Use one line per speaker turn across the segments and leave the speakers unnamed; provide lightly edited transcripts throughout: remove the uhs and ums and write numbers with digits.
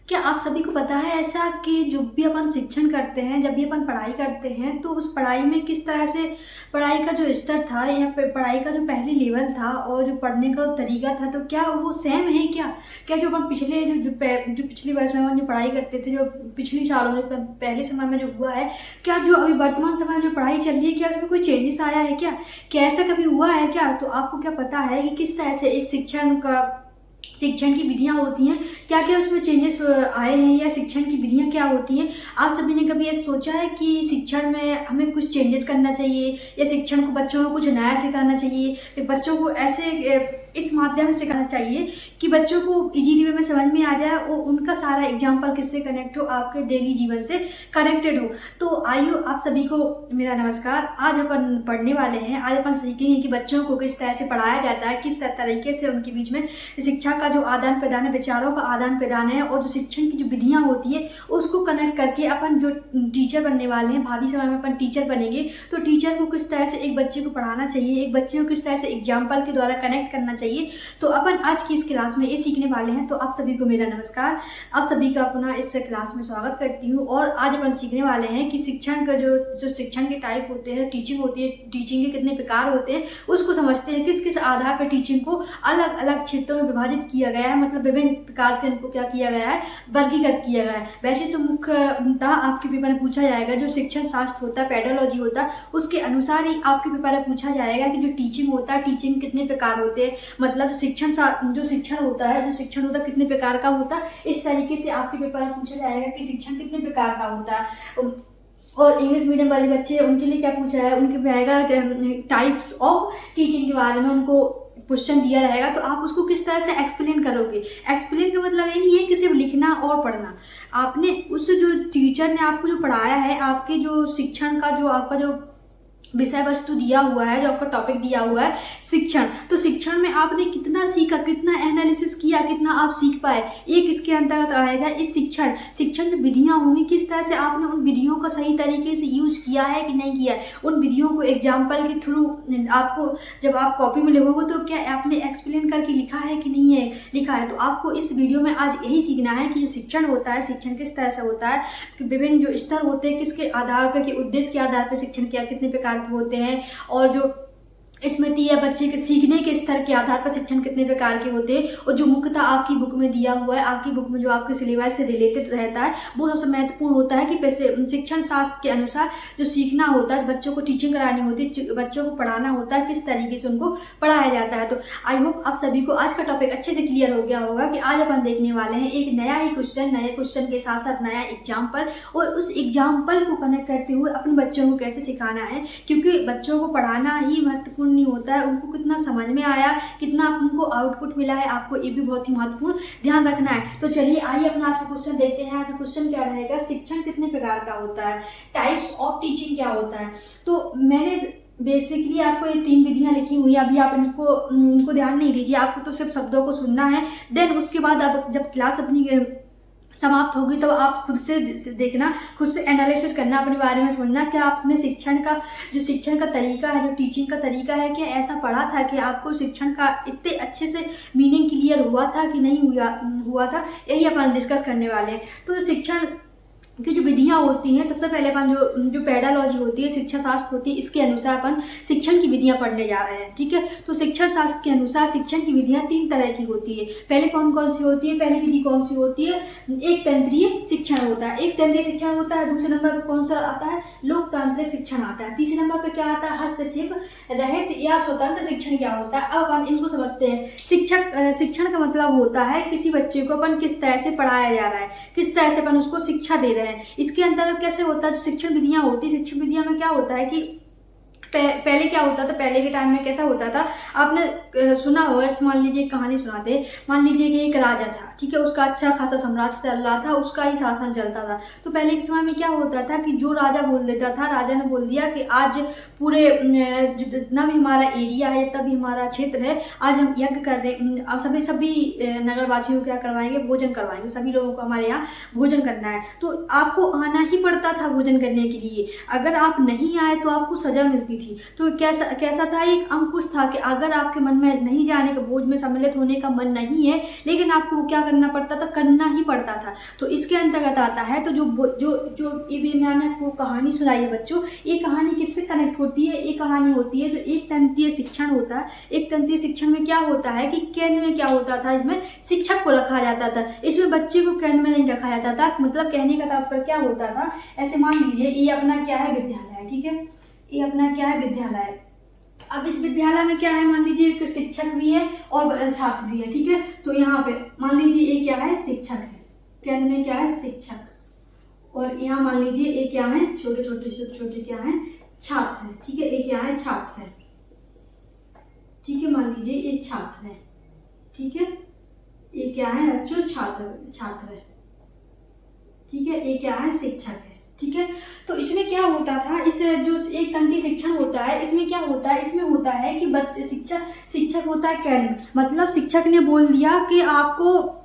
क्या आप सभी को पता है ऐसा कि जब भी अपन शिक्षण करते हैं, जब भी अपन पढ़ाई करते हैं तो उस पढ़ाई में किस तरह से पढ़ाई का जो स्तर था या फिर पढ़ाई का जो पहले लेवल था और जो पढ़ने का तरीका था, तो क्या वो सेम है क्या? क्या जो अपन पिछले जो पिछली वर्ष में अपन जो पढ़ाई करते थे, जो पिछले सालों में पहले समय में जो हुआ है, क्या जो अभी वर्तमान समय में जो पढ़ाई चल रही है, क्या उसमें कोई चेंजेस आया है क्या ऐसा कभी हुआ है क्या? तो आपको क्या पता है कि किस तरह से एक शिक्षण की विधियाँ होती हैं, क्या क्या उसमें चेंजेस आए हैं, या शिक्षण की विधियाँ क्या होती हैं? आप सभी ने कभी ये सोचा है कि शिक्षण में हमें कुछ चेंजेस करना चाहिए, या शिक्षण को बच्चों को कुछ नया सिखाना चाहिए, या बच्चों को ऐसे इस माध्यम से सिखाना चाहिए कि बच्चों को इजीली वे में समझ में आ जाए और उनका सारा एग्जाम्पल किससे कनेक्ट हो, आपके डेली जीवन से कनेक्टेड हो? तो आइए आप सभी को मेरा नमस्कार। आज अपन पढ़ने वाले हैं, आज अपन सीखेंगे कि बच्चों को किस तरह से पढ़ाया जाता है, किस तरीके से उनके बीच में शिक्षा का जो आदान प्रदान है, विचारों का आदान प्रदान है, और जो शिक्षण की जो विधियाँ होती है उसको कनेक्ट करके अपन जो टीचर बनने वाले हैं, भावी समय में अपन टीचर बनेंगे, तो टीचर को किस तरह से एक बच्चे को पढ़ाना चाहिए, एक बच्चे को किस तरह से एग्जाम्पल के द्वारा कनेक्ट करना चाहिए। तो अपन आज की इस क्लास में ये सीखने वाले हैं। तो आप सभी को मेरा नमस्कार, आप सभी का पुनः इस क्लास में स्वागत करती हूँ। और आज अपन सीखने वाले हैं कि शिक्षण का जो शिक्षण के टाइप होते हैं, टीचिंग होती है, टीचिंग के कितने प्रकार होते हैं, उसको समझते हैं। किस किस आधार पर टीचिंग को अलग अलग क्षेत्रों में विभाजित किया गया है, मतलब विभिन्न प्रकार से इनको क्या किया गया है, वर्गीकृत किया गया है। वैसे तो मुख्यतः आपके पेपर में पूछा जाएगा जो शिक्षण शास्त्र होता है, पेडोलॉजी होता है, उसके अनुसार ही आपके पेपर में पूछा जाएगा कि जो टीचिंग होता है, टीचिंग कितने प्रकार होते हैं, मतलब जो शिक्षण होता है कितने प्रकार का होता है। इस तरीके से आपके पेपर में पूछा जाएगा कि शिक्षण कितने प्रकार का होता है। और इंग्लिश मीडियम वाले बच्चे, उनके लिए क्या पूछा है, उनके पे आएगा टाइप्स ऑफ टीचिंग के बारे में उनको क्वेश्चन दिया रहेगा। तो आप उसको किस तरह से एक्सप्लेन करोगे? एक्सप्लेन का मतलब ये नहीं है कि सिर्फ लिखना और पढ़ना। आपने उस जो टीचर ने आपको जो पढ़ाया है, आपके जो शिक्षण का जो आपका जो विषय वस्तु दिया हुआ है, जो आपका टॉपिक दिया हुआ है शिक्षण, तो शिक्षण में आपने कितना सीखा, कितना एनालिसिस किया, कितना आप सीख पाए, एक इसके अंतर्गत आएगा। इस शिक्षण जो विधियाँ होंगी, किस तरह से आपने उन विधियों का सही तरीके से यूज किया है कि नहीं किया है, उन विधियों को एग्जाम्पल के थ्रू आपको जब आप कॉपी में लिखोगे तो क्या आपने एक्सप्लेन करके लिखा है कि नहीं है लिखा है। तो आपको इस वीडियो में आज यही सीखना है कि जो शिक्षण होता है, शिक्षण किस तरह से होता है, कि विभिन्न जो स्तर होते हैं किसके आधार पर, कि उद्देश्य के आधार पर शिक्षण क्या कितने प्रकार होते हैं, और जो स्मृति या बच्चे के सीखने के स्तर के आधार पर शिक्षण कितने प्रकार के होते हैं, और जो मुख्यतः आपकी बुक में दिया हुआ है, आपकी बुक में जो आपके सिलेबस से रिलेटेड रहता है, वो सबसे महत्वपूर्ण होता है कि शिक्षण शास्त्र के अनुसार जो सीखना होता है, बच्चों को टीचिंग करानी होती है, बच्चों को पढ़ाना होता है, किस तरीके से उनको पढ़ाया जाता है। तो आई होप आप सभी को आज का टॉपिक अच्छे से क्लियर हो गया होगा कि आज अपन देखने वाले हैं एक नया ही क्वेश्चन, नए क्वेश्चन के साथ साथ नया एग्जाम्पल, और उस एग्जाम्पल को कनेक्ट करते हुए अपने बच्चों को कैसे सिखाना है, क्योंकि बच्चों को पढ़ाना ही महत्वपूर्ण नहीं होता है, उनको कितना समझ में आया, कितना उनको आउटपुट मिला है, आपको ये भी बहुत ही महत्वपूर्ण ध्यान रखना है। तो चलिए आइए अपना आज का क्वेश्चन देखते हैं। आज का क्वेश्चन क्या रहेगा, शिक्षण कितने प्रकार का होता है, टाइप्स ऑफ टीचिंग क्या होता है। तो मैंने बेसिकली आपको ये 3 विधियां लिखी हुई है, अभी आप इनको ध्यान नहीं दीजिए, आपको तो सिर्फ शब्दों को सुनना है। देन उसके बाद आप जब क्लास अपनी समाप्त होगी तो आप खुद से देखना, खुद से एनालिसिस करना, अपने बारे में समझना कि आपने शिक्षण का तरीका है, जो टीचिंग का तरीका है, क्या ऐसा पढ़ा था कि आपको शिक्षण का इतने अच्छे से मीनिंग क्लियर हुआ था कि नहीं हुआ था। यही अपन डिस्कस करने वाले हैं। तो शिक्षण की जो विधियाँ होती हैं, सबसे पहले अपन जो पेडालॉजी होती है, शिक्षा शास्त्र होती है, इसके अनुसार अपन शिक्षण की विधियाँ पढ़ने जा रहे हैं, ठीक है। तो शिक्षण शास्त्र के अनुसार शिक्षण की विधियाँ 3 तरह की होती है। पहले कौन कौन सी होती है, पहली विधि कौन सी होती है, एक तंत्रीय शिक्षण होता है, एक तंत्रीय शिक्षण होता है। दूसरे नंबर पर कौन सा आता है, लोकतांत्रिक शिक्षण आता है। तीसरे नंबर पर क्या आता है, हस्तक्षेप रहित या स्वतंत्र शिक्षण क्या होता है। अब अपन इनको समझते हैं। शिक्षण का मतलब होता है किसी बच्चे को अपन किस तरह से पढ़ाया जा रहा है, किस तरह से अपन उसको शिक्षा दे रहे हैं। इसके अंतर्गत कैसे होता है, जो शिक्षण विधियां होती है, शिक्षण विधियां में क्या होता है कि पहले क्या होता था, पहले के टाइम में कैसा होता था, आपने सुना होगा, मान लीजिए कहानी सुनाते, मान लीजिए कि एक राजा था, ठीक है, उसका अच्छा खासा साम्राज्य चल रहा था, उसका ही शासन चलता था। तो पहले के समय में क्या होता था कि जो राजा बोल देता था, राजा ने बोल दिया कि आज पूरे जितना भी हमारा एरिया है, जितना भी हमारा क्षेत्र है, आज हम यज्ञ कर रहे हैं, सभी नगरवासियों को क्या करवाएंगे, भोजन करवाएंगे, सभी लोगों को हमारे यहाँ भोजन करना है। तो आपको आना ही पड़ता था भोजन करने के लिए, अगर आप नहीं आए तो आपको सजा मिलती थी। थी। तो कैसा कैसा था, एक अंकुश था कि अगर आपके मन में नहीं जाने का, बोझ में सम्मिलित होने का मन नहीं है, लेकिन आपको वो क्या करना पड़ता था, करना ही पड़ता था। तो इसके अंतर्गत आता है। तो जो जो जो ये मैंने आपको कहानी सुनाई है बच्चों, ये कहानी किससे कनेक्ट होती है, ये कहानी होती है जो एक तंत्रीय शिक्षण होता है। एक तंत्रीय शिक्षण में क्या होता है कि केंद्र में क्या होता था, इसमें शिक्षक को रखा जाता था, इसमें बच्चे को केंद्र में नहीं रखा जाता था। मतलब कहने का तात्पर्य क्या होता था, ऐसे मान लीजिए ये अपना क्या है, विद्यालय है, ठीक है, ये अपना क्या है, विद्यालय है। अब इस विद्यालय में क्या है, मान लीजिए एक शिक्षक भी है और छात्र भी है, ठीक है। तो यहाँ पे मान लीजिए ये क्या है, शिक्षक है, केंद्र में क्या है, शिक्षक, और यहाँ मान लीजिए ये क्या है, छोटे छोटे क्या है, छात्र है, ठीक है। ये क्या है, छात्र है, ठीक है, मान लीजिए ये छात्र है, ठीक है। ये क्या है बच्चों, छात्र है, ठीक है। ये क्या है, शिक्षक है, ठीक है। तो इसमें क्या होता था, इस जो एक तंत्रीय शिक्षण होता है, इसमें क्या होता है, इसमें होता है कि बच्चे शिक्षक होता है केंद्र। मतलब शिक्षक ने बोल दिया कि आपको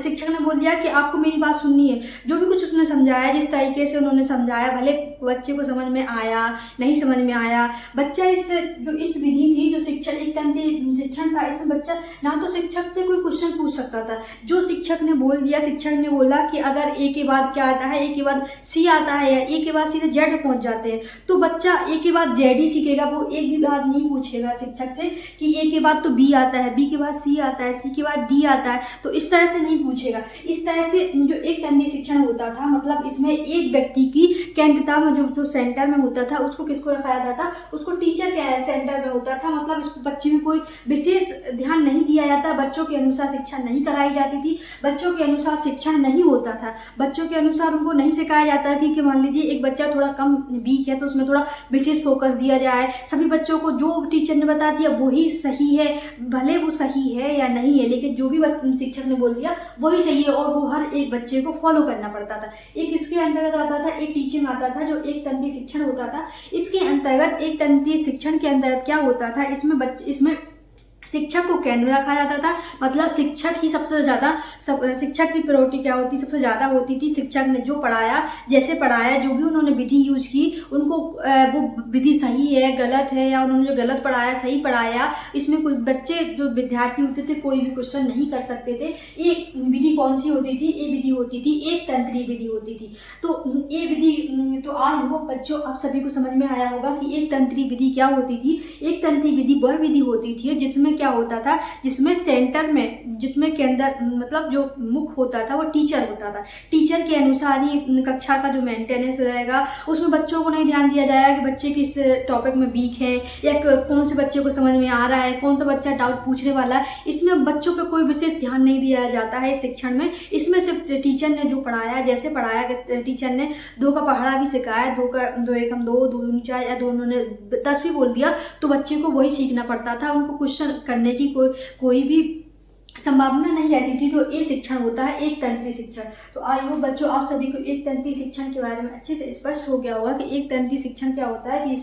शिक्षक ने बोल दिया कि आपको मेरी बात सुननी है। जो भी कुछ उसने समझाया, जिस तरीके से उन्होंने समझाया, भले बच्चे को समझ में आया नहीं समझ में आया, बच्चा इस विधि थी जो शिक्षण, एक तंत्रीय शिक्षण था, इसमें बच्चा ना तो शिक्षक से कोई क्वेश्चन पूछ सकता था। जो शिक्षक ने बोल दिया, शिक्षक ने बोला कि अगर ए के बाद क्या आता है, ए के बाद सी आता है या ए के बाद सीधे जेड पहुंच जाते हैं, तो बच्चा ए के बाद जेड ही सीखेगा। वो एक भी बात नहीं पूछेगा शिक्षक से कि ए के बाद तो बी आता है, बी के बाद सी आता है, सी के बाद डी आता है, तो इस तरह से नहीं पूछेगा। इस तरह से जो एक तंत्रीय शिक्षण होता था, मतलब इसमें एक व्यक्ति की केंद्रता में जो सेंटर में होता था, उसको किसको रखा जाता था, उसको टीचर के सेंटर में होता था। मतलब इस बच्चे में कोई विशेष ध्यान नहीं दिया जाता, बच्चों के अनुसार शिक्षा नहीं कराई जाती थी, बच्चों के अनुसार शिक्षण नहीं होता था, बच्चों के अनुसार उनको नहीं सिखाया जाता कि मान लीजिए एक बच्चा थोड़ा कम वीक है तो उसमें थोड़ा विशेष फोकस दिया जाए। सभी बच्चों को जो टीचर ने बता दिया वही सही है, भले वो सही है या नहीं है, लेकिन जो भी शिक्षक ने बोल दिया वही सही है, और वो हर एक बच्चे को फॉलो करना पड़ता था। एक इसके अंतर्गत आता था, एक टीचिंग आता था, जो एक तंत्रीय शिक्षण होता था। इसके अंतर्गत एक तंत्रीय शिक्षण के अंतर्गत क्या होता था, इसमें शिक्षक को केंद्र में रखा जाता था। मतलब शिक्षक ही सबसे ज़्यादा, शिक्षक की प्रायोरिटी क्या होती, सबसे ज़्यादा होती थी। शिक्षक ने जो पढ़ाया, जैसे पढ़ाया, जो भी उन्होंने विधि यूज की, उनको वो विधि सही है गलत है, या उन्होंने जो गलत पढ़ाया सही पढ़ाया, इसमें कुछ बच्चे जो विद्यार्थी होते थे कोई भी क्वेश्चन नहीं कर सकते थे। एक विधि कौन सी होती थी, ये विधि होती थी एक तंत्रीय विधि होती थी। तो ये विधि, तो आज वो बच्चों आप सभी को समझ में आया होगा कि एक तंत्रीय विधि क्या होती थी। एक तंत्रीय विधि वह विधि होती थी जिसमें क्या होता था, जिसमें सेंटर में, जिसमें केंद्र, मतलब जो मुख्य होता था वो टीचर होता था। टीचर के अनुसार ही कक्षा का जो मेंटेनेंस रहेगा, उसमें बच्चों को नहीं ध्यान दिया जाएगा कि बच्चे किस टॉपिक में वीक हैं, या कौन से बच्चे को समझ में आ रहा है, कौन सा बच्चा डाउट पूछने वाला है। इसमें बच्चों पर कोई विशेष ध्यान नहीं दिया जाता है इस शिक्षण में। इसमें सिर्फ टीचर ने जो पढ़ाया, जैसे पढ़ाया, टीचर ने 2 का पहाड़ा भी सिखाया, 2 का 2 एकम 2, 2 दूनी 4, या 2 उन्होंने 10 भी बोल दिया, तो बच्चे को वही सीखना पड़ता था। उनको क्वेश्चन करने की कोई भी संभावना नहीं रहती थी। तो ये शिक्षण होता है एक तंत्रीय शिक्षण। तो आई होप बच्चों आप सभी को एक तंत्रीय शिक्षण के बारे में अच्छे से स्पष्ट हो गया होगा कि एक तंत्रीय शिक्षण क्या होता है, कि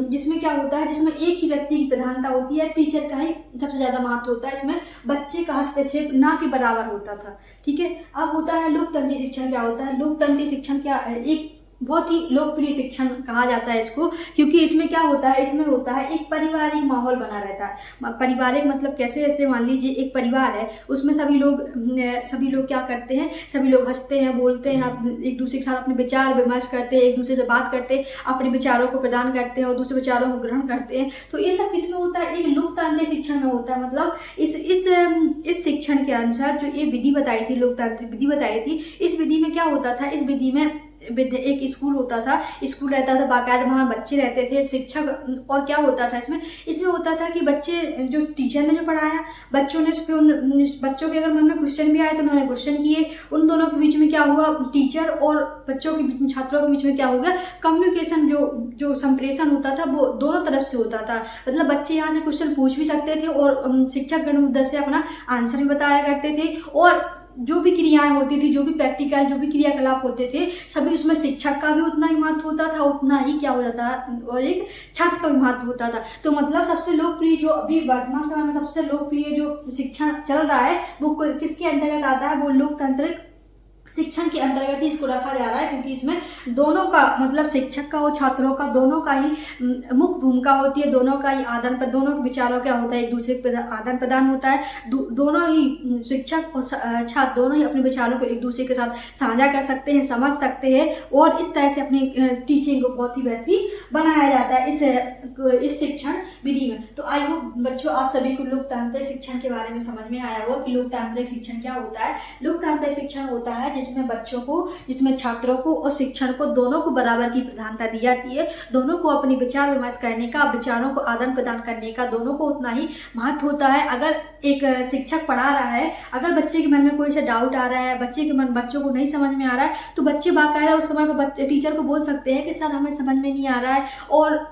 जिसमें क्या होता है, जिसमें एक ही व्यक्ति की प्रधानता होती है, टीचर का ही सबसे ज़्यादा महत्व होता है। इसमें बच्चे का हस्तक्षेप ना के बराबर होता था, ठीक है। अब होता है लोकतंत्रीय शिक्षण। क्या होता है लोकतंत्रीय शिक्षण? क्या है, एक बहुत ही लोकप्रिय शिक्षण कहा जाता है इसको, क्योंकि इसमें क्या होता है, इसमें होता है एक पारिवारिक माहौल बना रहता है। पारिवारिक मतलब कैसे, जैसे मान लीजिए एक परिवार है, उसमें सभी लोग क्या करते हैं, सभी लोग हंसते हैं, बोलते हैं, एक दूसरे के साथ अपने विचार विमर्श करते हैं, एक दूसरे से बात करते हैं, अपने विचारों को प्रदान करते हैं और दूसरे विचारों को ग्रहण करते हैं। तो ये सब किसमें होता है, एक लोकतांत्रिक शिक्षण में होता है। मतलब इस शिक्षण के अनुसार जो ये विधि बताई थी, लोकतांत्रिक विधि बताई थी, इस विधि में क्या होता था, इस विधि में एक स्कूल होता था, स्कूल रहता था बाकायदा, वहाँ बच्चे रहते थे, शिक्षक, और क्या होता था इसमें होता था कि बच्चे, जो टीचर ने जो पढ़ाया, बच्चों ने बच्चों के अगर मन में क्वेश्चन भी आए तो उन्होंने क्वेश्चन किए। उन दोनों के बीच में क्या हुआ, टीचर और बच्चों के बीच में, छात्रों के बीच में क्या हो गया, कम्युनिकेशन, जो संप्रेषण होता था वो दोनों तरफ से होता था। मतलब बच्चे यहाँ से क्वेश्चन पूछ भी सकते थे और शिक्षक गण उधर से अपना आंसर भी बताया करते थे, और जो भी क्रियाएं होती थी, जो भी प्रैक्टिकल, जो भी क्रियाकलाप होते थे, सभी उसमें शिक्षक का भी उतना ही महत्व होता था, उतना ही क्या हो जाता है, और एक छात्र का भी महत्व होता था। तो मतलब सबसे लोकप्रिय, जो अभी वर्तमान समय में सबसे लोकप्रिय जो शिक्षण चल रहा है, वो किसके अंतर्गत आता है, वो लोकतांत्रिक शिक्षण के अंतर्गत ही इसको रखा जा रहा है, क्योंकि इसमें दोनों का मतलब शिक्षक का और छात्रों का दोनों का ही मुख्य भूमिका होती है। दोनों का ही दोनों के विचारों क्या होता है, एक दूसरे के आदान प्रदान होता है। दोनों ही शिक्षक और छात्र दोनों ही अपने विचारों को एक दूसरे के साथ साझा कर सकते हैं, समझ सकते हैं, और इस तरह से अपनी टीचिंग को बहुत ही बेहतरीन बनाया जाता है इस शिक्षण विधि में। तो आई होप बच्चों आप सभी को लोकतांत्रिक शिक्षण के बारे में समझ में आया होगा कि लोकतांत्रिक शिक्षण क्या होता है। लोकतांत्रिक शिक्षण होता है जिसमें छात्रों को और शिक्षण को दोनों को बराबर की प्रधानता दी जाती है। दोनों को अपनी विचार विमर्श करने का, विचारों को आदान प्रदान करने का दोनों को उतना ही महत्व होता है। अगर एक शिक्षक पढ़ा रहा है, अगर बच्चे के मन में कोई सा डाउट आ रहा है, बच्चों को नहीं समझ में आ रहा है, तो बच्चे बाकायदा उस समय पर टीचर को बोल सकते हैं कि सर हमें समझ में नहीं आ रहा है। और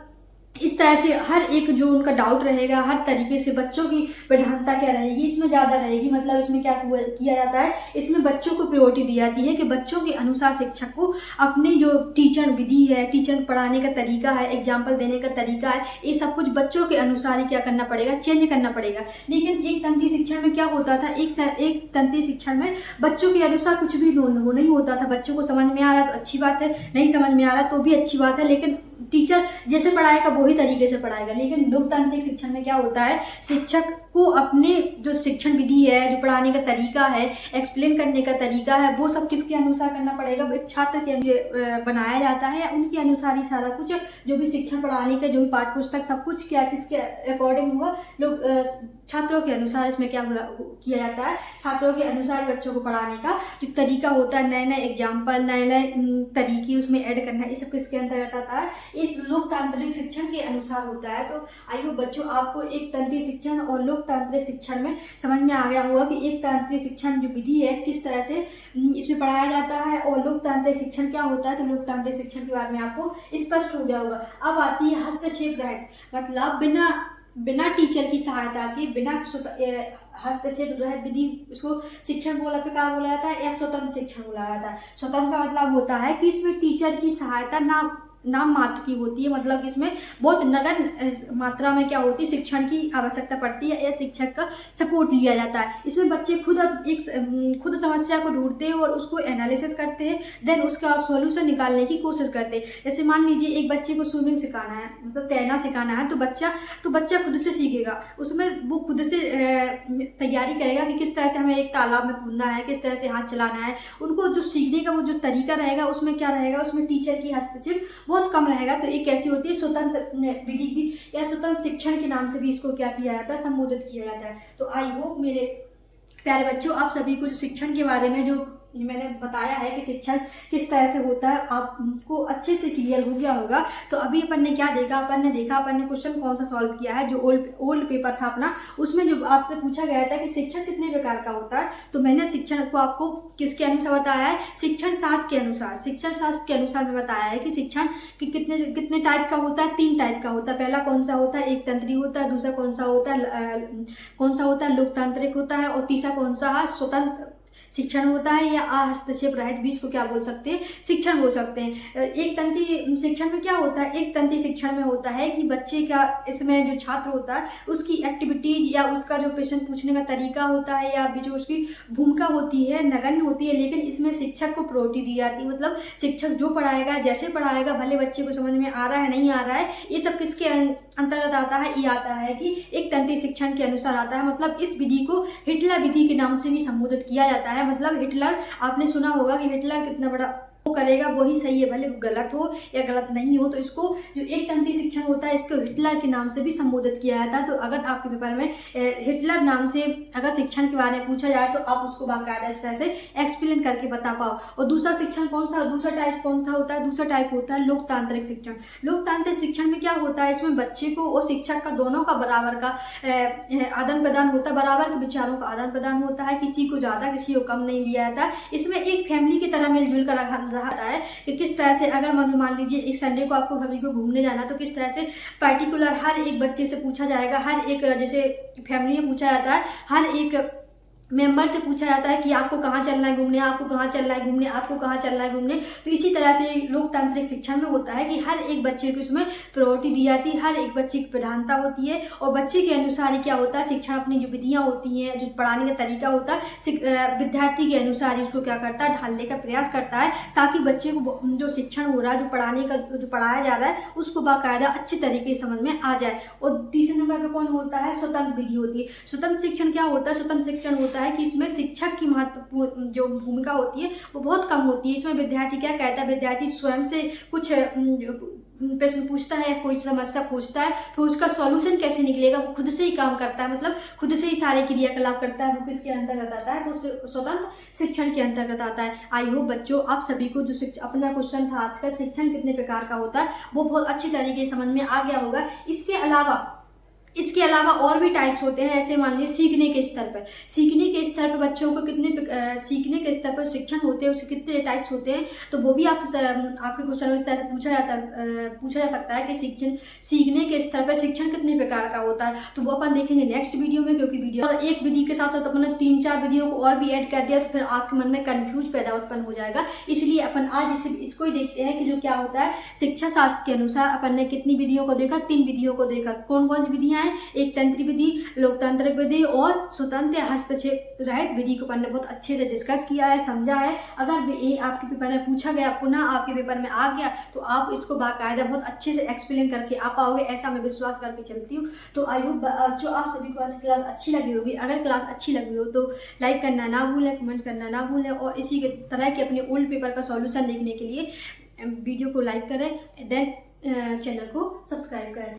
इस तरह से हर एक जो उनका डाउट रहेगा, हर तरीके से बच्चों की प्रधानता क्या रहेगी, इसमें ज़्यादा रहेगी। मतलब इसमें क्या किया जाता है, इसमें बच्चों को प्रायोरिटी दी जाती है कि बच्चों के अनुसार शिक्षक को अपने जो टीचर विधि है, टीचर पढ़ाने का तरीका है, एग्जाम्पल देने का तरीका है, ये सब कुछ बच्चों के अनुसार ही क्या करना पड़ेगा, चेंज करना पड़ेगा। लेकिन एक तंत्रीय शिक्षण में क्या होता था, एक तंत्रीय शिक्षण में बच्चों के अनुसार कुछ भी नहीं होता था। बच्चों को समझ में आ रहा तो अच्छी बात है, नहीं समझ में आ रहा तो भी अच्छी बात है, लेकिन टीचर जैसे पढ़ाएगा वही तरीके से पढ़ाएगा। लेकिन लोकतांत्रिक शिक्षण में क्या होता है, शिक्षक को अपने जो शिक्षण विधि है, जो पढ़ाने का तरीका है, एक्सप्लेन करने का तरीका है, वो सब किसके अनुसार करना पड़ेगा, एक छात्र के लिए बनाया जाता है। उनके अनुसार ही सारा कुछ जो भी शिक्षण पढ़ाने का, जो भी पाठ्य पुस्तक, सब कुछ क्या किसके अकॉर्डिंग हुआ, लोग छात्रों के अनुसार इसमें क्या किया जाता है, छात्रों के अनुसार बच्चों को पढ़ाने का जो तरीका होता है, नए नए एग्जाम्पल, नए नए तरीके उसमें ऐड करना, ये सब किसके अंतर्गत आता है, इस लोकतांत्रिक शिक्षण के अनुसार होता है। तो आई होप बच्चों आपको एक तंत्रीय शिक्षण और लोकतांत्रिक शिक्षण में समझ में आ गया होगा कि एक तंत्रीय शिक्षण जो विधि है किस तरह से इसमें पढ़ाया जाता है और लोकतांत्रिक शिक्षण क्या होता है। तो लोकतांत्रिक शिक्षण के बारे में आपको स्पष्ट हो गया होगा। अब आती है हस्तक्षेप रहित, मतलब बिना टीचर की सहायता के, बिना हस्तक्षेप रहित विधि, उसको शिक्षण प्रकार बोला जाता है या स्वतंत्र शिक्षण बोला जाता है। स्वतंत्र का मतलब होता है कि इसमें टीचर की सहायता नाम मात्र की होती है, मतलब कि इसमें बहुत नगण्य मात्रा में क्या होती है, शिक्षण की आवश्यकता पड़ती है या शिक्षक का सपोर्ट लिया जाता है। इसमें बच्चे खुद समस्या को ढूंढते हैं और उसको एनालिसिस करते हैं, देन उसका सॉल्यूशन निकालने की कोशिश करते हैं। जैसे मान लीजिए एक बच्चे को स्विमिंग सिखाना है, मतलब तैरना सिखाना है, तो बच्चा खुद से सीखेगा, उसमें वो खुद से तैयारी करेगा कि किस तरह से हमें एक तालाब में कूदना है, किस तरह से हाथ चलाना है। उनको जो सीखने का वो जो तरीका रहेगा, उसमें क्या रहेगा, उसमें टीचर की हस्तक्षेप बहुत कम रहेगा। तो एक ऐसी होती है स्वतंत्र विधि की या स्वतंत्र शिक्षण के नाम से भी इसको क्या किया जाता है, संबोधित किया जाता है। तो आई होप मेरे प्यारे बच्चों आप सभी को जो शिक्षण के बारे में जो मैंने बताया है कि शिक्षण किस तरह से होता है, आपको अच्छे से क्लियर हो गया होगा। तो अभी अपन ने क्या देखा, अपन ने क्वेश्चन कौन सा सॉल्व किया है, जो ओल्ड पेपर था अपना, उसमें जो आपसे पूछा गया था कि शिक्षण कितने प्रकार का होता है। तो मैंने शिक्षण को आपको किसके अनुसार बताया है, शिक्षण शास्त्र के अनुसार, शिक्षण शास्त्र के अनुसार मैं बताया है कि शिक्षण कि कितने टाइप का होता है, 3 टाइप का होता है। पहला कौन सा होता है, एक तंत्रीय होता है, दूसरा कौन सा होता है लोकतांत्रिक होता है, और तीसरा कौन सा है, स्वतंत्र शिक्षण होता है या हस्तक्षेप रहित भी इसको क्या बोल सकते हैं, शिक्षण बोल सकते हैं। एक तंत्रीय शिक्षण में क्या होता है, एक तंत्रीय शिक्षण में होता है कि बच्चे का, इसमें जो छात्र होता है उसकी एक्टिविटीज या उसका जो प्रश्न पूछने का तरीका होता है या जो उसकी भूमिका होती है नगण्य होती है, लेकिन इसमें शिक्षक को प्रायोरिटी दी जाती है। मतलब शिक्षक जो पढ़ाएगा, जैसे पढ़ाएगा, भले बच्चे को समझ में आ रहा है नहीं आ रहा है, ये सब किसके अंतर्गत आता है, ये आता है कि एक तंत्रीय शिक्षण के अनुसार आता है। मतलब इस विधि को हिटलर विधि के नाम से भी संबोधित किया जाता है। मतलब हिटलर, आपने सुना होगा कि हिटलर कितना बड़ा वो करेगा वही सही है, भले वो गलत हो या गलत नहीं हो। तो इसको जो एक तंत्रीय शिक्षण होता है इसको हिटलर के नाम से भी संबोधित किया जाता है। तो अगर आपके पेपर में हिटलर नाम से अगर शिक्षण के बारे में पूछा जाए तो आप उसको बाकायदा इस तरह से एक्सप्लेन करके बता पाओ। और दूसरा शिक्षण कौन सा, दूसरा टाइप कौन सा होता है, दूसरा टाइप होता है लोकतांत्रिक शिक्षण। लोकतांत्रिक शिक्षण में क्या होता है, इसमें बच्चे को और शिक्षक का दोनों का बराबर का आदान प्रदान होता है, बराबर के विचारों का आदान प्रदान होता है, किसी को ज्यादा किसी को कम नहीं दिया जाता। इसमें एक फैमिली की तरह मिलजुल कर रहा है कि किस तरह से, अगर मान लीजिए एक संडे को आपको कभी को घूमने जाना, तो किस तरह से पर्टिकुलर हर एक बच्चे से पूछा जाएगा, हर एक, जैसे फैमिली में पूछा जाता है, हर एक मेंबर से पूछा जाता है कि आपको कहाँ चलना है घूमने, आपको कहाँ चलना है घूमने, आपको कहाँ चलना है घूमने। तो इसी तरह से लोकतांत्रिक शिक्षा में होता है कि हर एक बच्चे को इसमें प्रायोरिटी दी जाती है, हर एक बच्चे की प्रधानता होती है और बच्चे के अनुसार ही क्या होता है, शिक्षा अपनी जो विधियाँ होती हैं, जो पढ़ाने का तरीका होता है, विद्यार्थी के अनुसार ही उसको क्या करता है, ढालने का प्रयास करता है, ताकि बच्चे को जो शिक्षण हो रहा है, जो पढ़ाने का जो पढ़ाया जा रहा है, उसको बाकायदा अच्छे तरीके से समझ में आ जाए। और तीसरे नंबर पर कौन होता है, स्वतंत्र विधि होती है। स्वतंत्र शिक्षण क्या होता है, स्वतंत्र शिक्षण होता है कि इसमें शिक्षक की महत्वपूर्ण जो भूमिका होती है वो बहुत कम होती है। इसमें विद्यार्थी क्या कहता है, विद्यार्थी स्वयं से कुछ प्रश्न पूछता है, कोई समस्या पूछता है, फिर उसका सॉल्यूशन कैसे निकलेगा वो खुद से ही काम करता है, मतलब खुद से ही सारे क्रियाकलाप करता है। वो किसके अंतर्गत आता है, वो स्वतंत्र शिक्षण के अंतर्गत आता है। आई होप बच्चों आप सभी को जो अपना क्वेश्चन था आज का, शिक्षण कितने प्रकार का होता है, वो बहुत अच्छी तरीके से समझ में आ गया होगा। इसके अलावा और भी टाइप्स होते हैं। ऐसे मान लीजिए सीखने के स्तर पर बच्चों को सीखने के स्तर पर शिक्षण होते हैं, उसके कितने टाइप्स होते हैं, तो वो भी आपके क्वेश्चन में इस तरह पूछा जा सकता है कि सीखने के स्तर पर शिक्षण कितने प्रकार का होता है। तो वो अपन देखेंगे नेक्स्ट वीडियो में, क्योंकि वीडियो और एक विधि के साथ अपने 3-4 विधियों को और भी ऐड कर दिया तो फिर आपके मन में कंफ्यूज पैदा उत्पन्न हो जाएगा। इसलिए अपन आज इसको ही देखते हैं कि जो क्या होता है, शिक्षा शास्त्र के अनुसार अपन ने कितनी विधियों को देखा, 3 विधियों को देखा। कौन कौन सी विधियां, एक तंत्र विधि, लोकतांत्रिक विधि और स्वतंत्र हस्तक्षेप रहित विधि को अपन ने बहुत अच्छे से डिस्कस किया है, समझा है। अगर ये आपके पेपर में पूछा गया, पुनः आपके पेपर में आ गया, तो आप इसको बाकायदा बहुत अच्छे से एक्सप्लेन करके आ पाओगे, ऐसा मैं विश्वास करके चलती हूँ। तो आई होप जो आप सभी को आज क्लास अच्छी लगी होगी। अगर क्लास अच्छी लगी हो तो लाइक करना ना भूलें, कमेंट करना ना भूलें और इसी के तरह के अपने ओल्ड पेपर का सॉल्यूशन देखने के लिए वीडियो को लाइक करें, देन चैनल को सब्सक्राइब करें।